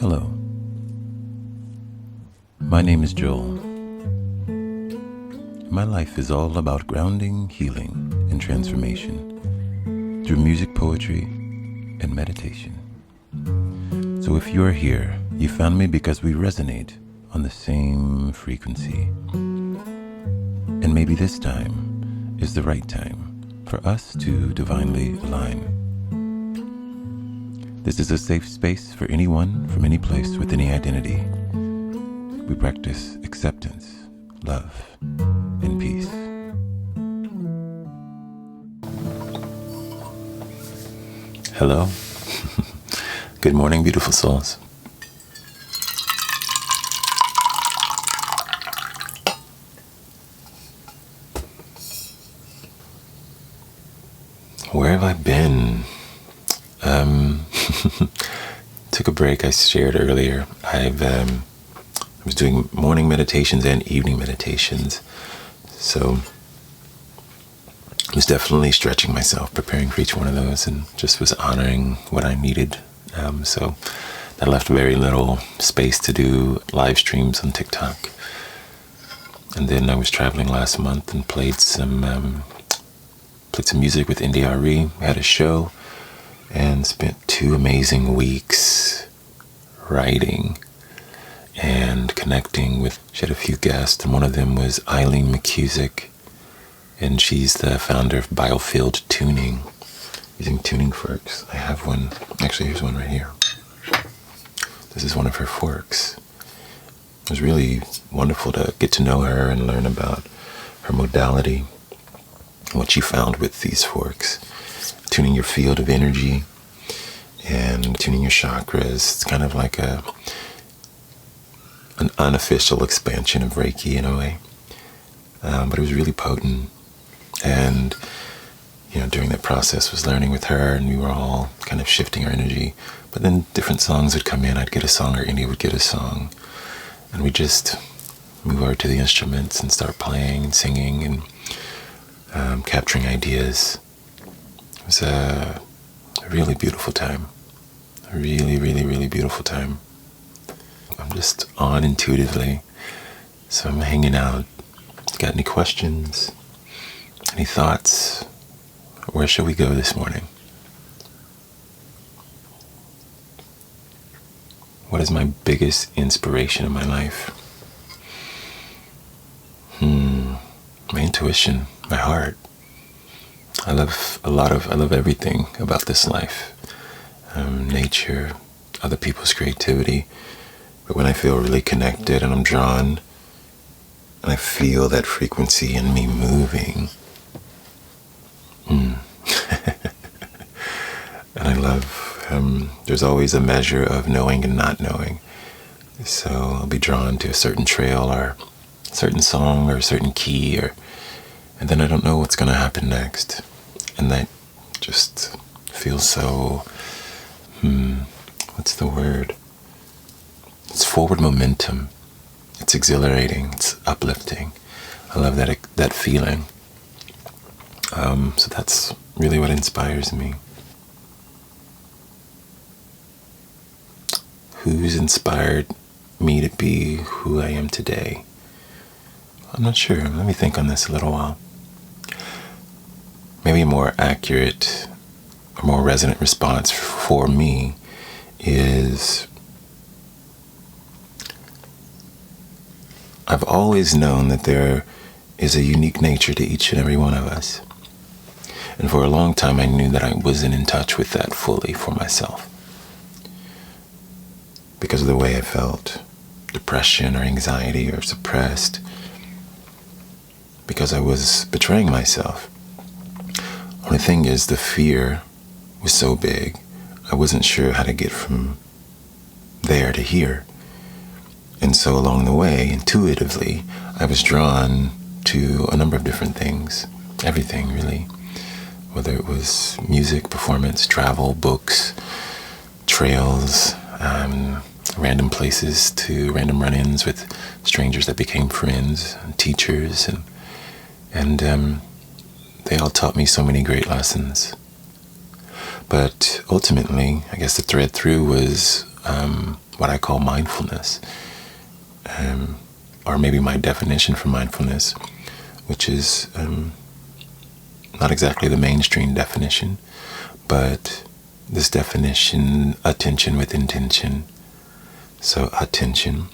Hello, my name is Joel. My life is all about grounding, healing, and transformation through music, poetry, and meditation. So if you're here, you found me because we resonate on the same frequency. And maybe this time is the right time for us to divinely align. This is a safe space for anyone from any place with any identity. We practice acceptance, love, and peace. Hello. Good morning, beautiful souls. Where have I been? Took a break I shared earlier. I was doing morning meditations and evening meditations. So I was definitely stretching myself, preparing for each one of those, and just was honoring what I needed. So that left very little space to do live streams on TikTok. And then I was traveling last month and played some music with NDRE. We had a show and spent 2 amazing weeks writing and connecting with, she had a few guests, and one of them was Eileen McCusick, and she's the founder of Biofield Tuning, using tuning forks. I have one, actually here's one right here. This is one of her forks. It was really wonderful to get to know her and learn about her modality and what she found with these forks. Tuning your field of energy and tuning your chakras. It's kind of like an unofficial expansion of Reiki in a way. But it was really potent. And, during that process was learning with her, and we were all kind of shifting our energy. But then different songs would come in. I'd get a song, or India would get a song. And we just move over to the instruments and start playing and singing and capturing ideas. It was a really beautiful time. A really, really, really beautiful time. I'm just on intuitively, so I'm hanging out. Got any questions? Any thoughts? Where should we go this morning? What is my biggest inspiration in my life? My intuition, my heart. I love everything about this life. Nature, other people's creativity. But when I feel really connected and I'm drawn, and I feel that frequency in me moving, and I love, there's always a measure of knowing and not knowing. So I'll be drawn to a certain trail or a certain song or a certain key, and then I don't know what's going to happen next. And that just feels so, what's the word? It's forward momentum. It's exhilarating. It's uplifting. I love that feeling. So that's really what inspires me. Who's inspired me to be who I am today? I'm not sure. Let me think on this a little while. Maybe a more accurate or more resonant response for me is, I've always known that there is a unique nature to each and every one of us. And for a long time, I knew that I wasn't in touch with that fully for myself. Because of the way I felt, depression or anxiety or suppressed, because I was betraying myself. Only thing is, the fear was so big, I wasn't sure how to get from there to here. And so along the way, intuitively, I was drawn to a number of different things. Everything, really. Whether it was music, performance, travel, books, trails, random places to random run-ins with strangers that became friends, and teachers, and they all taught me so many great lessons. But ultimately, I guess the thread through was what I call mindfulness, or maybe my definition for mindfulness, which is not exactly the mainstream definition, but this definition, attention with intention. So attention,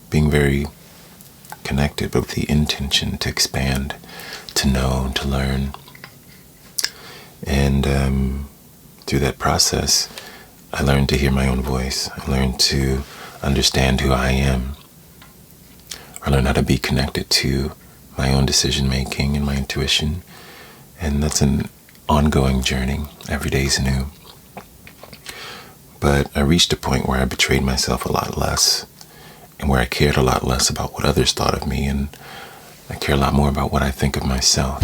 being very connected, but with the intention to expand, to know, to learn. And through that process, I learned to hear my own voice. I learned to understand who I am. I learned how to be connected to my own decision making and my intuition. And that's an ongoing journey. Every day is new. But I reached a point where I betrayed myself a lot less, and where I cared a lot less about what others thought of me, and I care a lot more about what I think of myself.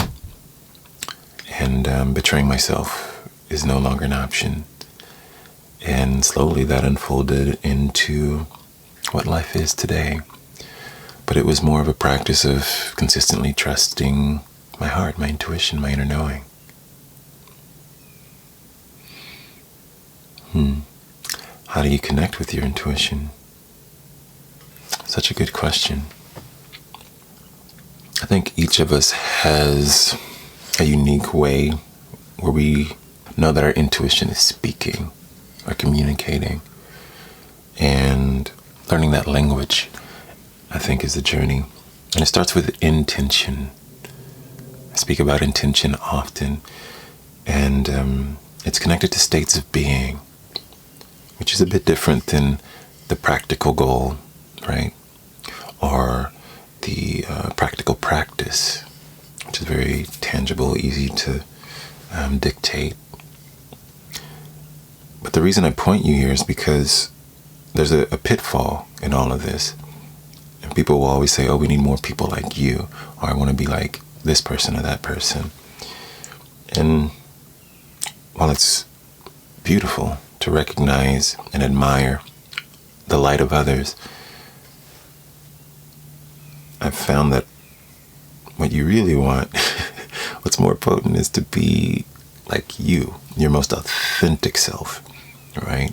And betraying myself is no longer an option. And slowly that unfolded into what life is today. But it was more of a practice of consistently trusting my heart, my intuition, my inner knowing. How do you connect with your intuition? Such a good question. I think each of us has a unique way where we know that our intuition is speaking or communicating. And learning that language, I think, is a journey. And it starts with intention. I speak about intention often. And it's connected to states of being, which is a bit different than the practical goal, right? Or the practical practice, which is very tangible, easy to dictate. But the reason I point you here is because there's a pitfall in all of this. And people will always say, oh, we need more people like you, or I want to be like this person or that person. And while it's beautiful to recognize and admire the light of others, I've found that what you really want, what's more potent, is to be like you, your most authentic self, right?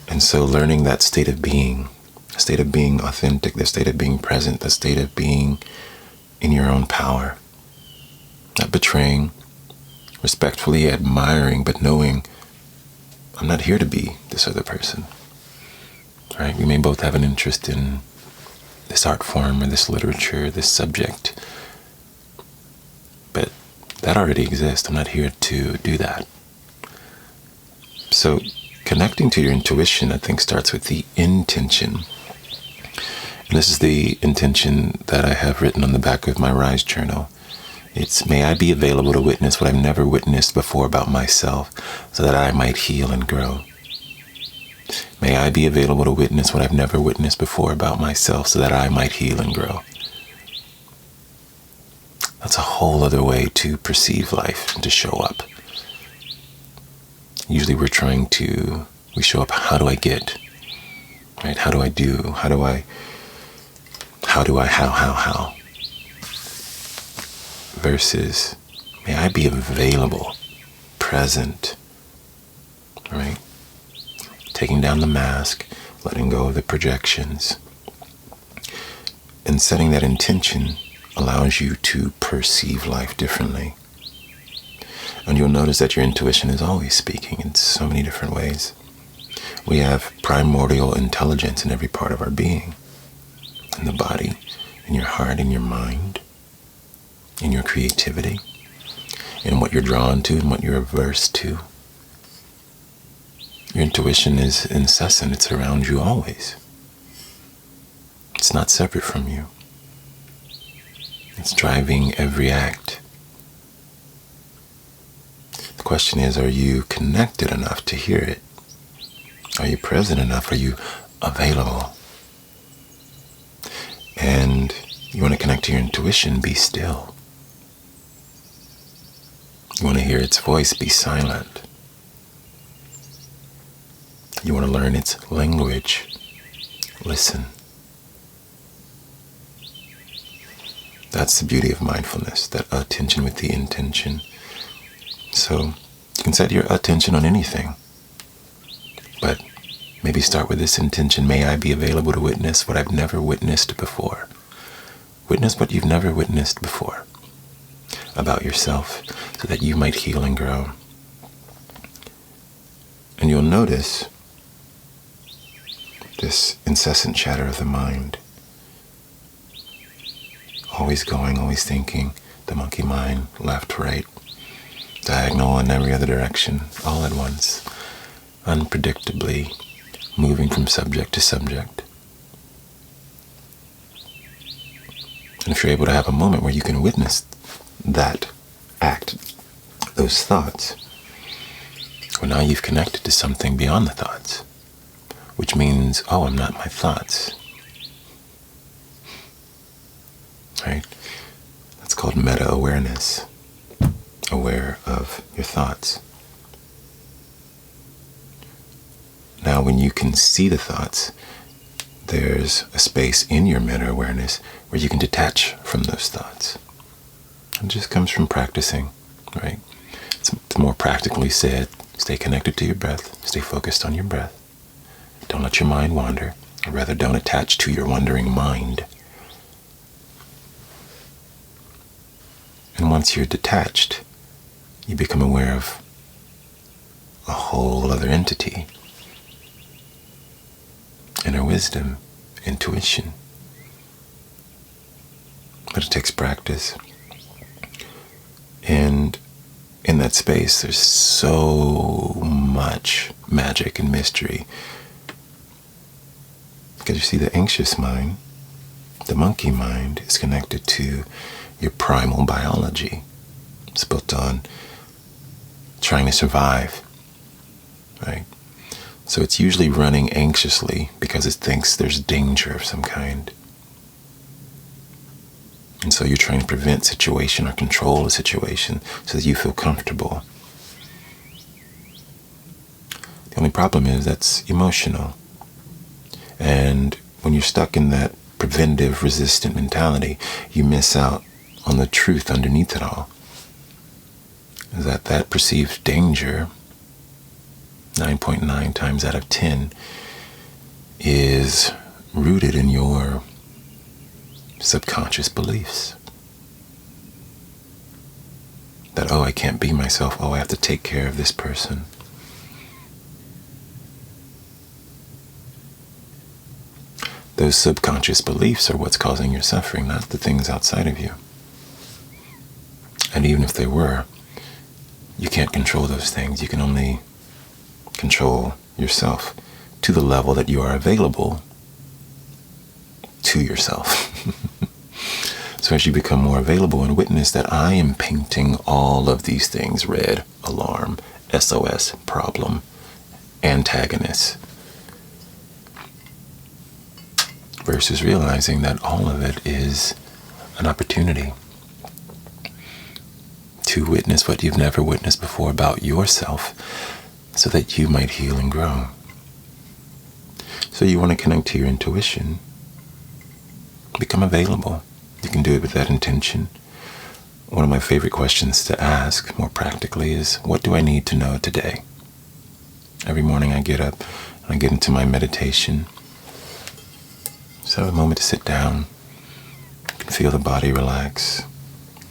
And so learning that state of being authentic, the state of being present, the state of being in your own power, not betraying, respectfully admiring, but knowing I'm not here to be this other person, right? We may both have an interest in this art form or this literature, this subject, but that already exists. I'm not here to do that. So connecting to your intuition, I think, starts with the intention. And this is the intention that I have written on the back of my Rise journal. It's, may I be available to witness what I've never witnessed before about myself, so that I might heal and grow. May I be available to witness what I've never witnessed before about myself, so that I might heal and grow. That's a whole other way to perceive life and to show up. Usually we show up, how do I get? Right? How do I do? How? Versus, may I be available, present, right? Taking down the mask, letting go of the projections. And setting that intention allows you to perceive life differently. And you'll notice that your intuition is always speaking in so many different ways. We have primordial intelligence in every part of our being. In the body, in your heart, in your mind, in your creativity, in what you're drawn to and what you're averse to. Your intuition is incessant. It's around you always. It's not separate from you. It's driving every act. The question is, are you connected enough to hear it? Are you present enough? Are you available? And you want to connect to your intuition, be still. You want to hear its voice, be silent. You want to learn its language, listen. That's the beauty of mindfulness, that attention with the intention. So you can set your attention on anything, but Maybe start with this intention: may I be available to witness what I've never witnessed before. Witness what you've never witnessed before about yourself, so that you might heal and grow. And you'll notice this incessant chatter of the mind. Always going, always thinking, the monkey mind, left, right, diagonal in every other direction, all at once, unpredictably moving from subject to subject. And if you're able to have a moment where you can witness that act, those thoughts, well, now you've connected to something beyond the thoughts, which means, oh, I'm not my thoughts. Right? That's called meta-awareness, aware of your thoughts. Now, when you can see the thoughts, there's a space in your meta-awareness where you can detach from those thoughts. It just comes from practicing, right? It's more practically said, stay connected to your breath, stay focused on your breath. Don't let your mind wander, or rather don't attach to your wandering mind. And once you're detached, you become aware of a whole other entity. Inner wisdom, intuition. But it takes practice. And in that space, there's so much magic and mystery. Because you see, the anxious mind, the monkey mind, is connected to your primal biology. It's built on trying to survive, right? So it's usually running anxiously because it thinks there's danger of some kind. And so you're trying to prevent situation or control a situation so that you feel comfortable. The only problem is that's emotional. And when you're stuck in that preventative, resistant mentality, you miss out on the truth underneath it all. Is that perceived danger, 9.9 times out of 10, is rooted in your subconscious beliefs. That, oh, I can't be myself. Oh, I have to take care of this person. Those subconscious beliefs are what's causing your suffering, not the things outside of you. And even if they were, you can't control those things. You can only control yourself to the level that you are available to yourself. So as you become more available and witness that I am painting all of these things red, alarm, SOS, problem, antagonist, versus realizing that all of it is an opportunity to witness what you've never witnessed before about yourself so that you might heal and grow. So you want to connect to your intuition. Become available. You can do it with that intention. One of my favorite questions to ask, more practically, is what do I need to know today? Every morning I get up and I get into my meditation. So a moment to sit down. You can feel the body relax.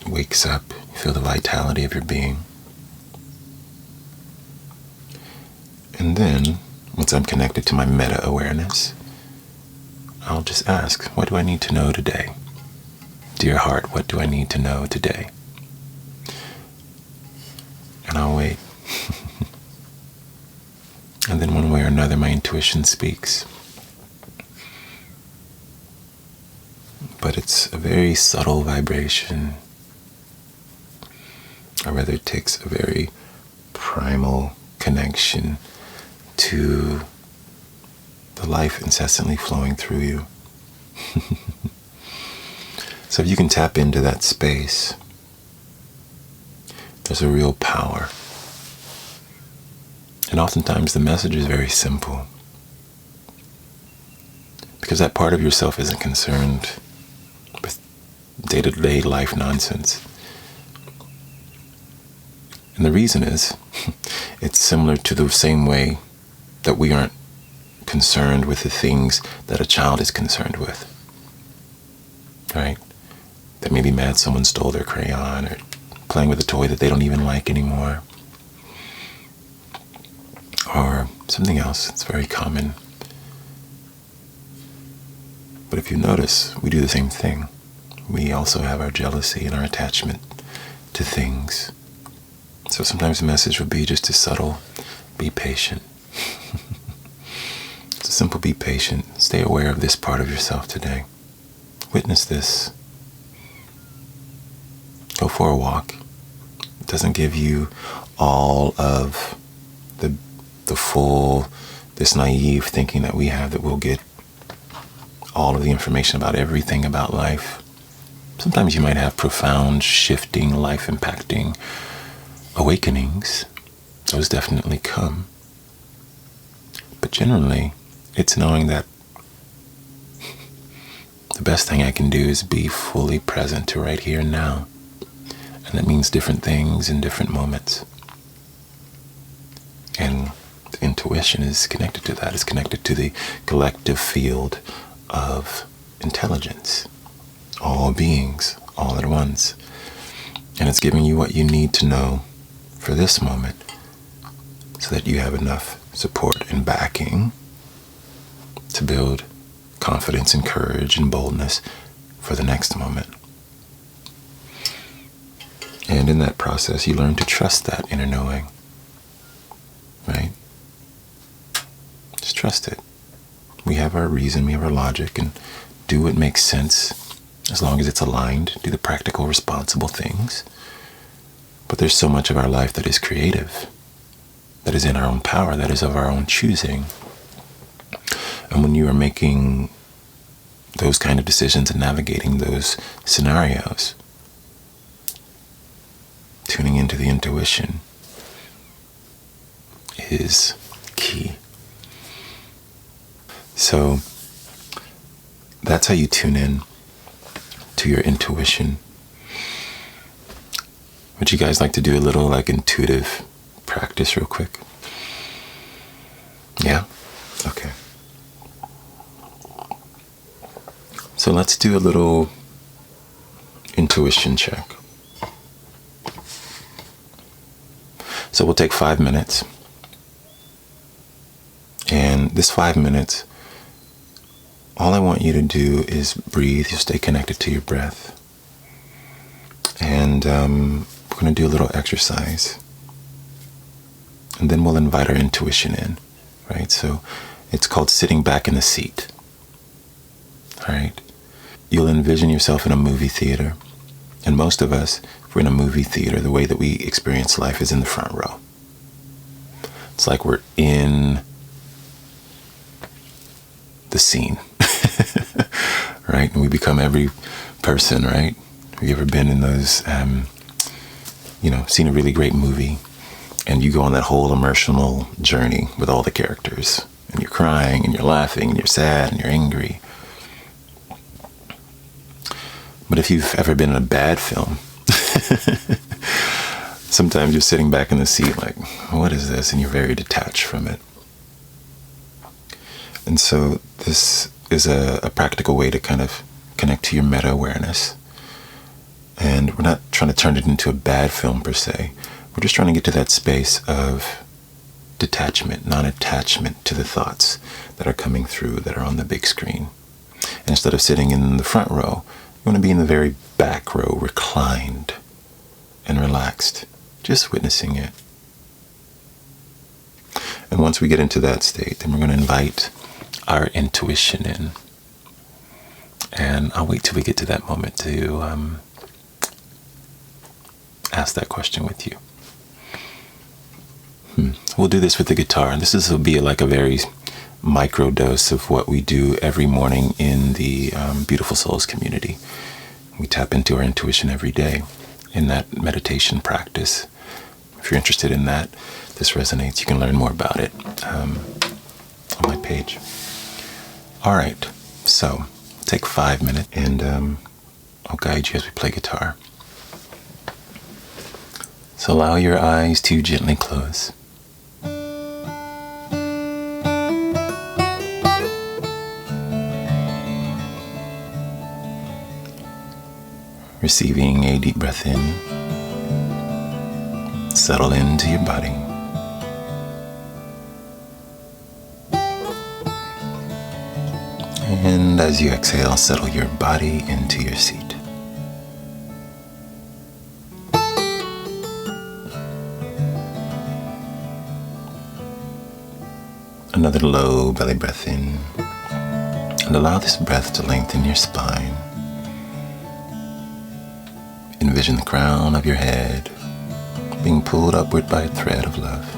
It wakes up. You feel the vitality of your being. And then, once I'm connected to my meta-awareness, I'll just ask, what do I need to know today? Dear heart, what do I need to know today? And I'll wait. And then one way or another, my intuition speaks. But it's a very subtle vibration. Or rather, it takes a very primal connection to the life incessantly flowing through you. So if you can tap into that space, there's a real power. And oftentimes the message is very simple. Because that part of yourself isn't concerned with day-to-day life nonsense. And the reason is, it's similar to the same way that we aren't concerned with the things that a child is concerned with, right? They may be mad someone stole their crayon, or playing with a toy that they don't even like anymore, or something else. It's very common. But if you notice, we do the same thing. We also have our jealousy and our attachment to things. So sometimes the message would be just as subtle: be patient. It's a simple be patient. Stay aware of this part of yourself today. Witness this. Go for a walk. It doesn't give you all of the full, this naive thinking that we have that we'll get all of the information about everything about life. Sometimes you might have profound, shifting, life-impacting awakenings. Those definitely come. But generally, it's knowing that the best thing I can do is be fully present to right here and now. And that means different things in different moments. And the intuition is connected to that. It's connected to the collective field of intelligence. All beings, all at once. And it's giving you what you need to know for this moment so that you have enough support and backing to build confidence and courage and boldness for the next moment. And in that process, you learn to trust that inner knowing, right? Just trust it. We have our reason, we have our logic, and do what makes sense as long as it's aligned. Do the practical, responsible things. But there's so much of our life that is creative, that is in our own power, that is of our own choosing. And when you are making those kind of decisions and navigating those scenarios, tuning into the intuition is key. So that's how you tune in to your intuition. Would you guys like to do a little intuitive practice real quick? Yeah? Okay. So let's do a little intuition check. So we'll take 5 minutes. And this 5 minutes, all I want you to do is breathe. You'll stay connected to your breath. And we're going to do a little exercise. And then we'll invite our intuition in, right? So it's called sitting back in the seat. All right? You'll envision yourself in a movie theater. And most of us, if we're in a movie theater, the way that we experience life is in the front row. It's like we're in the scene, right? And we become every person, right? Have you ever been in those, seen a really great movie, and you go on that whole emotional journey with all the characters, and you're crying, and you're laughing, and you're sad, and you're angry. But if you've ever been in a bad film, sometimes you're sitting back in the seat like, what is this? And you're very detached from it. And so this is a practical way to kind of connect to your meta-awareness. And we're not trying to turn it into a bad film per se. We're just trying to get to that space of detachment, non-attachment to the thoughts that are coming through, that are on the big screen. And instead of sitting in the front row, you want to be in the very back row, reclined and relaxed, just witnessing it. And once we get into that state, then we're going to invite our intuition in. And I'll wait till we get to that moment to ask that question with you. We'll do this with the guitar. And this will be like a very micro dose of what we do every morning in the Beautiful Souls community. We tap into our intuition every day in that meditation practice. If you're interested in that, this resonates, you can learn more about it on my page. All right, so take 5 minutes, and I'll guide you as we play guitar. So allow your eyes to gently close. Receiving a deep breath in, settle into your body. And as you exhale, settle your body into your seat. Another low belly breath in, and allow this breath to lengthen your spine. Envision the crown of your head being pulled upward by a thread of love,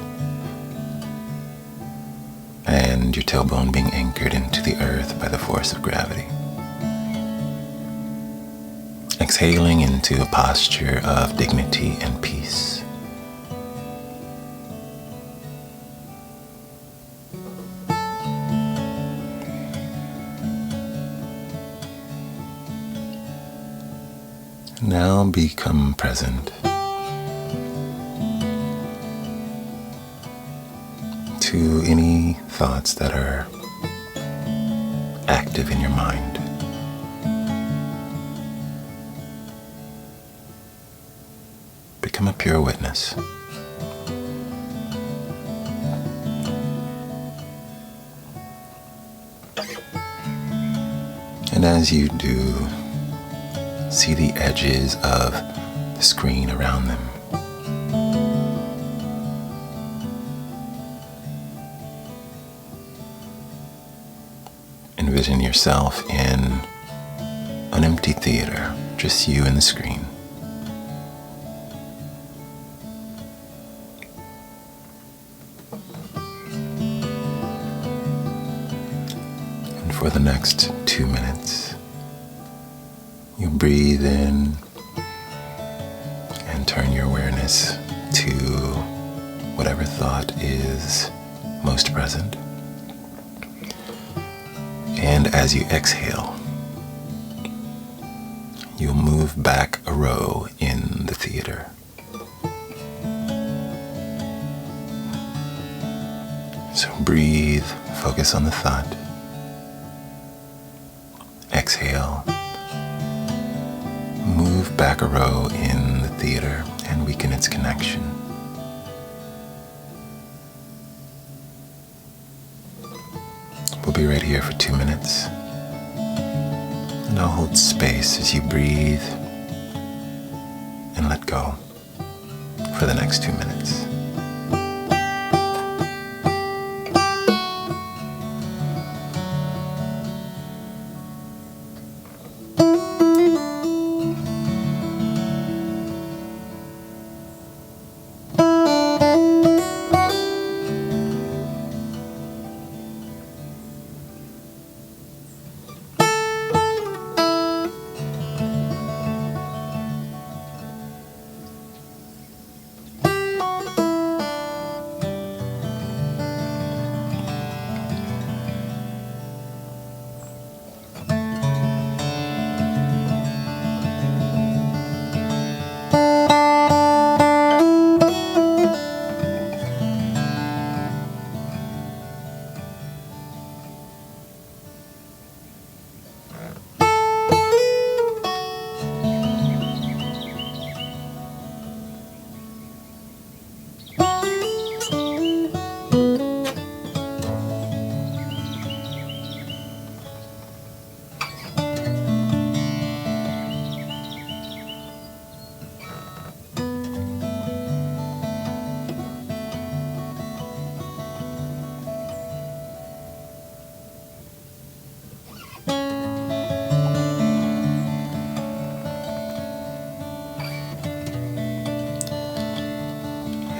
and your tailbone being anchored into the earth by the force of gravity. Exhaling into a posture of dignity and peace. Now become present to any thoughts that are active in your mind. Become a pure witness. And as you do, see the edges of the screen around them. Envision yourself in an empty theater, just you and the screen. And for the next 2 minutes, you breathe in and turn your awareness to whatever thought is most present. And as you exhale, you'll move back a row in the theater. So breathe, focus on the thought. Exhale. Move back a row in the theater and weaken its connection. We'll be right here for 2 minutes. And I'll hold space as you breathe and let go for the next 2 minutes.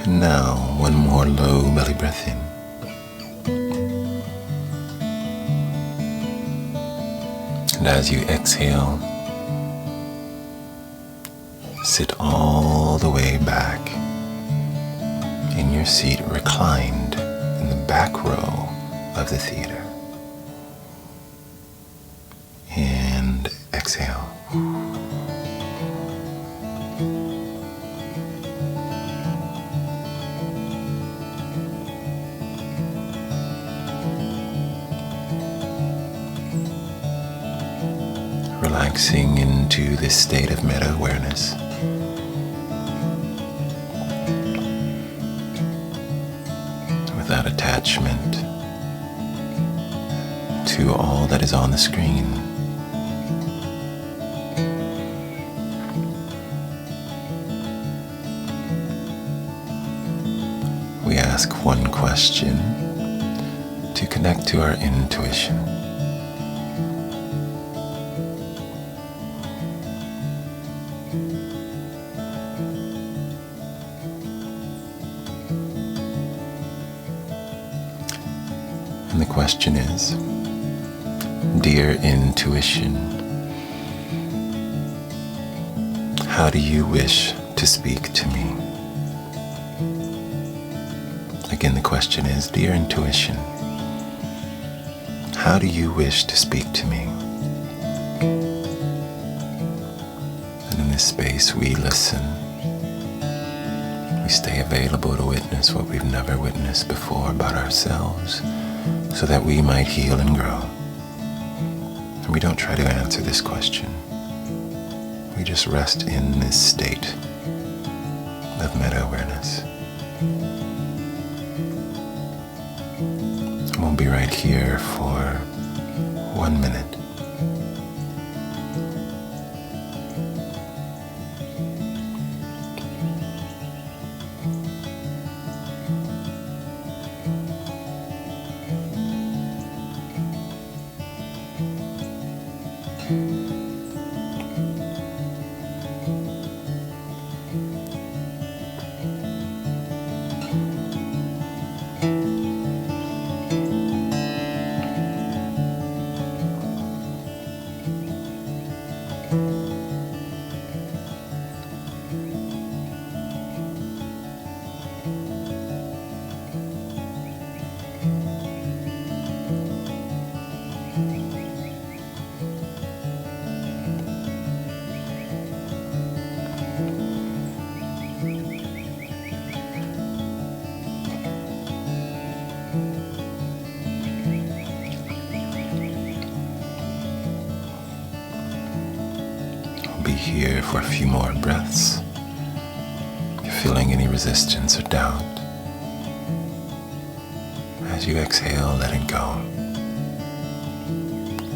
And now, one more low belly breath in. And as you exhale, sit all the way back in your seat, reclined in the back row of the theater. And exhale. Relying relaxing into this state of meta-awareness. Without attachment to all that is on the screen. We ask one question to connect to our intuition. And the question is, dear intuition, how do you wish to speak to me? Again, the question is, dear intuition, how do you wish to speak to me? And in this space, we listen. We stay available to witness what we've never witnessed before about ourselves, so that we might heal and grow. And we don't try to answer this question. We just rest in this state of meta-awareness. And we'll be right here for 1 minute. Be here for a few more breaths. If you're feeling any resistance or doubt, as you exhale, let it go.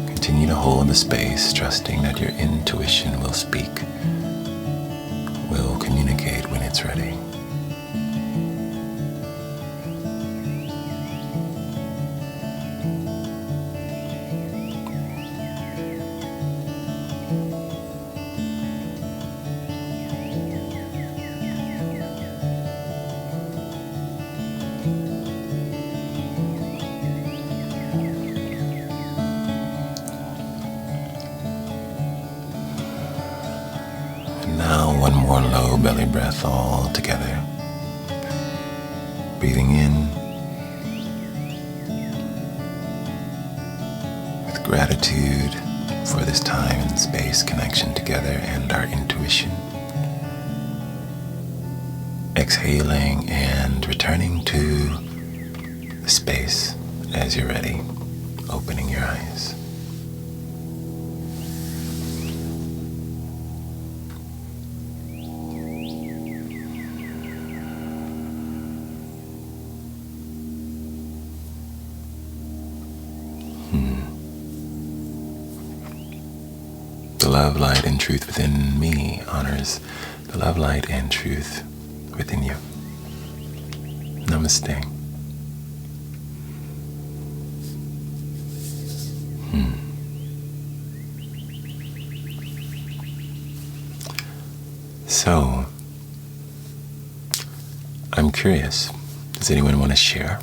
Continue to hold the space, trusting that your intuition will speak, will communicate when it's ready. Now one more low belly breath all together. Breathing in with gratitude for this time and space connection together and our intuition. Exhaling and returning to the space as you're ready, opening your eyes. The love, light, and truth within me honors the love, light, and truth within you. Namaste. So, I'm curious, does anyone want to share?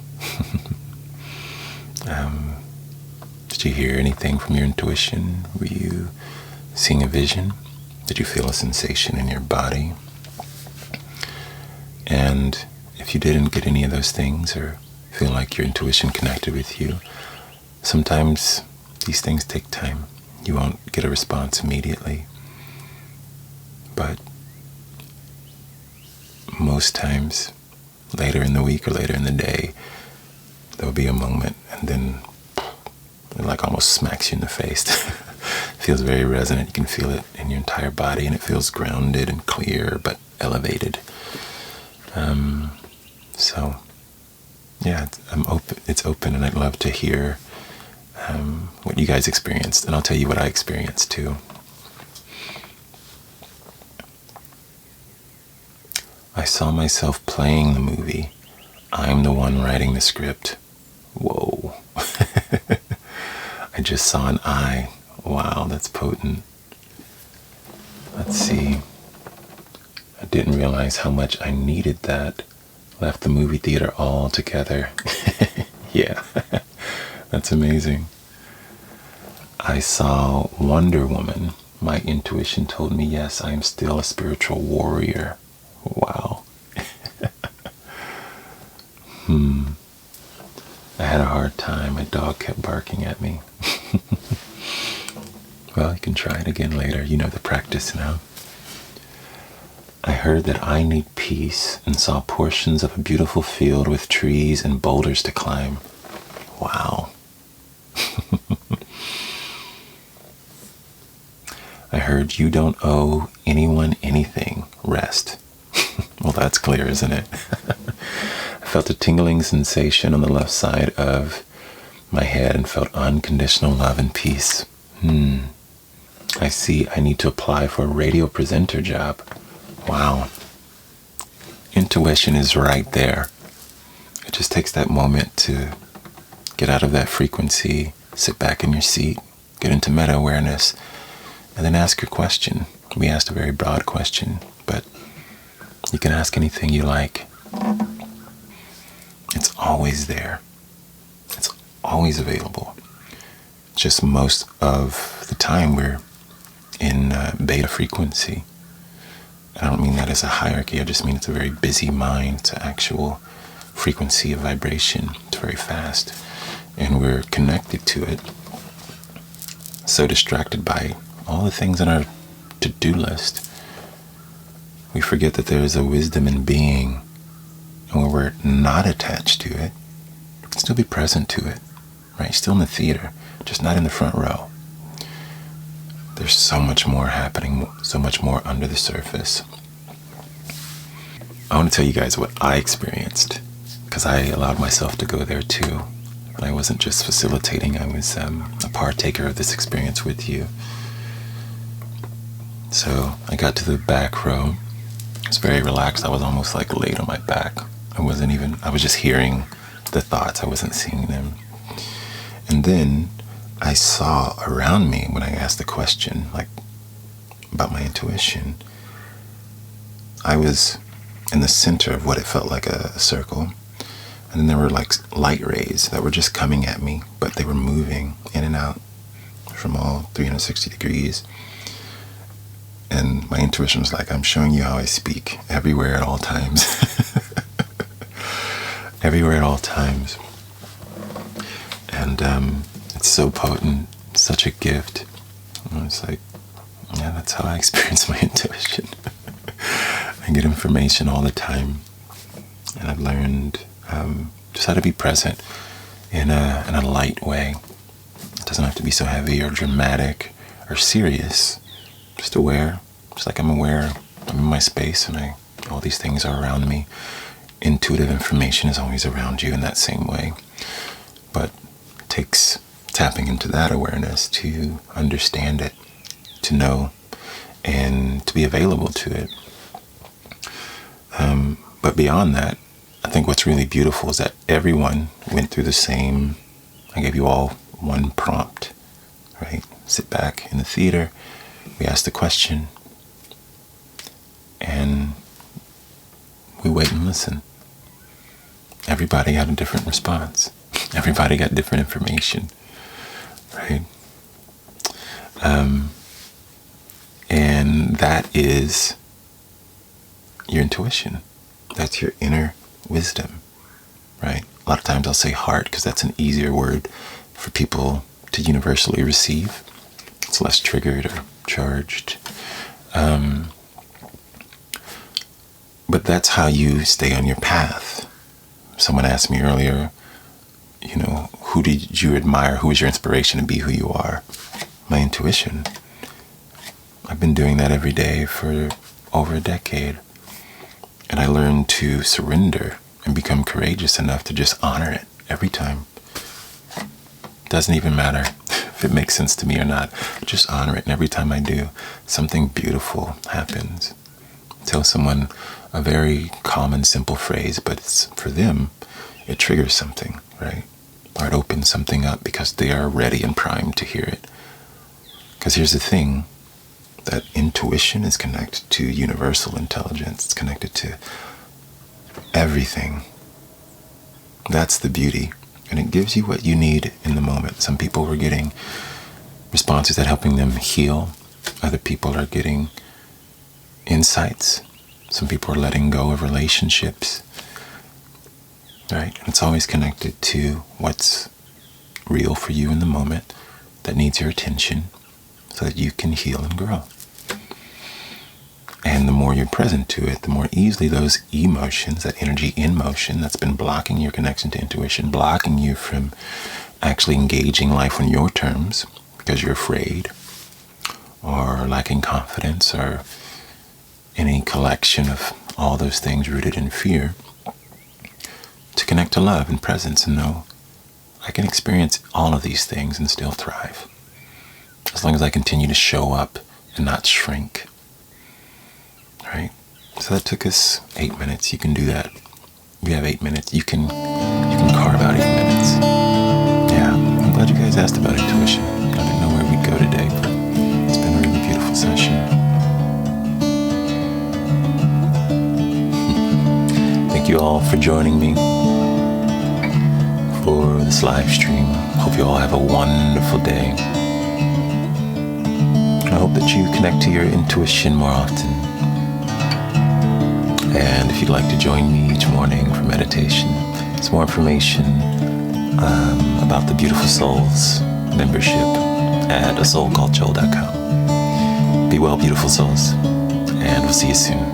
Did you hear anything from your intuition? Were you seeing a vision? Did you feel a sensation in your body? And if you didn't get any of those things or feel like your intuition connected with you, sometimes these things take time. You won't get a response immediately. But most times, later in the week or later in the day, there'll be a moment and then it like almost smacks you in the face. feels very resonant. You can feel it in your entire body, and it feels grounded and clear, but elevated. So, yeah, I'm open. It's open, and I'd love to hear what you guys experienced, and I'll tell you what I experienced too. I saw myself playing the movie. I'm the one writing the script. Whoa. I just saw an eye. Wow, that's potent. Let's see. I didn't realize how much I needed that. Left the movie theater altogether. Yeah, that's amazing. I saw Wonder Woman. My intuition told me, yes, I am still a spiritual warrior. Wow. I had a hard time. My dog kept barking at me. Well, you can try it again later. You know the practice now. I heard that I need peace and saw portions of a beautiful field with trees and boulders to climb. Wow. I heard you don't owe anyone anything. Rest. Well, that's clear, isn't it? I felt a tingling sensation on the left side of my head and felt unconditional love and peace. I see I need to apply for a radio presenter job. Wow. Intuition is right there. It just takes that moment to get out of that frequency, sit back in your seat, get into meta-awareness, and then ask your question. We asked a very broad question, but you can ask anything you like. It's always there. It's always available. Just most of the time we're in beta frequency. I don't mean that as a hierarchy. I just mean it's a very busy mind. It's an actual frequency of vibration. It's very fast. And we're connected to it. So distracted by all the things on our to-do list. We forget that there is a wisdom in being. And when we're not attached to it, we can still be present to it. Right? Still in the theater, just not in the front row. There's so much more happening, so much more under the surface. I want to tell you guys what I experienced, because I allowed myself to go there too. I wasn't just facilitating, I was a partaker of this experience with you. So I got to the back row. I was very relaxed. I was almost like laid on my back. I was just hearing the thoughts. I wasn't seeing them. And then I saw around me when I asked the question, like, about my intuition, I was in the center of what it felt like a circle. And then there were like light rays that were just coming at me, but they were moving in and out from all 360 degrees. And my intuition was like, I'm showing you how I speak everywhere at all times. Everywhere at all times. And it's so potent, such a gift. And it's like, yeah, that's how I experience my intuition. I get information all the time. And I've learned just how to be present in a light way. It doesn't have to be so heavy or dramatic or serious. Just aware, just like I'm aware. I'm in my space and all these things are around me. Intuitive information is always around you in that same way. But it takes tapping into that awareness to understand it, to know, and to be available to it. But beyond that, I think what's really beautiful is that everyone went through the same. I gave you all one prompt, right? Sit back in the theater. We ask the question, and we wait and listen. Everybody had a different response. Everybody got different information, right? And that is your intuition. That's your inner wisdom, right? A lot of times I'll say heart because that's an easier word for people to universally receive. It's less triggered or charged. But that's how you stay on your path. Someone asked me earlier, who did you admire? Who was your inspiration to be who you are? My intuition. I've been doing that every day for over a decade. And I learned to surrender and become courageous enough to just honor it every time. Doesn't even matter if it makes sense to me or not. Just honor it. And every time I do, something beautiful happens. Tell someone a very common, simple phrase, but it's, for them, it triggers something, right? Or it opens something up because they are ready and primed to hear it. Because here's the thing, that intuition is connected to universal intelligence. It's connected to everything. That's the beauty. And it gives you what you need in the moment. Some people were getting responses that helping them heal. Other people are getting insights. Some people are letting go of relationships. Right? And it's always connected to what's real for you in the moment that needs your attention so that you can heal and grow. And the more you're present to it, the more easily those emotions, that energy in motion that's been blocking your connection to intuition, blocking you from actually engaging life on your terms because you're afraid or lacking confidence or any collection of all those things rooted in fear, to connect to love and presence and know I can experience all of these things and still thrive. As long as I continue to show up and not shrink. Right? So that took us 8 minutes. You can do that. You have 8 minutes. You can carve out 8 minutes. Yeah, I'm glad you guys asked about intuition. I didn't know where we'd go today, but it's been a really beautiful session. Thank you all for joining me for this live stream. Hope you all have a wonderful day. I hope that you connect to your intuition more often. And if you'd like to join me each morning for meditation, some more information about the Beautiful Souls membership at asoulcalledjoel.com. Be well, beautiful souls, and we'll see you soon.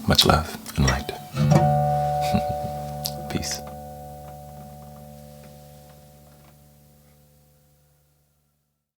Much love and light.